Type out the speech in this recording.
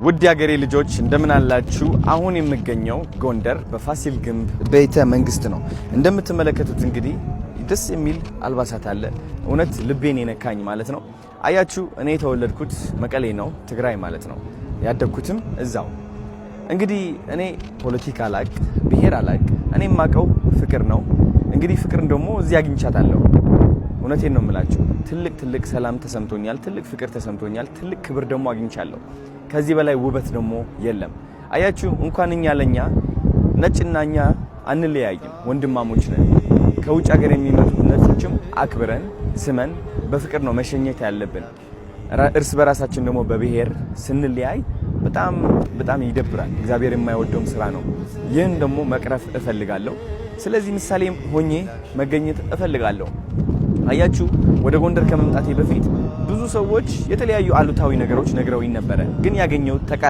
ውድ ያገሬ ልጆች እንደምን አላችሁ? አሁን የምገኘው ጎንደር በፋሲል ግንብ ቤተ መንግስት ነው። እንደምትመለከቱት እንግዲህ ደስ የሚል አልባሳት አለ። እውነት ልቤን የነካኝ ማለት ነው። አያችሁ እኔ የተወለድኩት መቀሌ ነው፣ ትግራይ ማለት ነው። ያደግኩትም እዛው። እንግዲህ እኔ ፖለቲካ አላቅ፣ ብሔር አላቅ። እኔ የማውቀው ፍቅር ነው። እንግዲህ ፍቅርን ደግሞ እዚህ አግኝቻታለሁ። እውነቴን ነው የምላችሁ። ትልቅ ሰላም ተሰምቶኛል፣ ትልቅ ፍቅር ተሰምቶኛል፣ ትልቅ ክብር ደግሞ አግኝቻለሁ። ከዚህ በላይ ውበት ደግሞ የለም። አያችሁ እንኳን እኛ ለኛ ነጭና እኛ አንለያይም፣ ወንድማሞች ነን። ከውጭ ሀገር የሚመጡ ነጮችም አክብረን ስመን በፍቅር ነው መሸኘት ያለብን። እርስ በራሳችን ደግሞ በብሔር ስንለያይ በጣም ይደብራል። እግዚአብሔር የማይወደውም ስራ ነው። ይህን ደግሞ መቅረፍ እፈልጋለሁ። ስለዚህ ምሳሌ ሆኜ መገኘት እፈልጋለሁ። አያችሁ ወደ ጎንደር ከመምጣቴ በፊት ብዙ ሰዎች የተለያዩ አሉታዊ ነገሮች ነግረውኝ ነበረ፣ ግን ያገኘው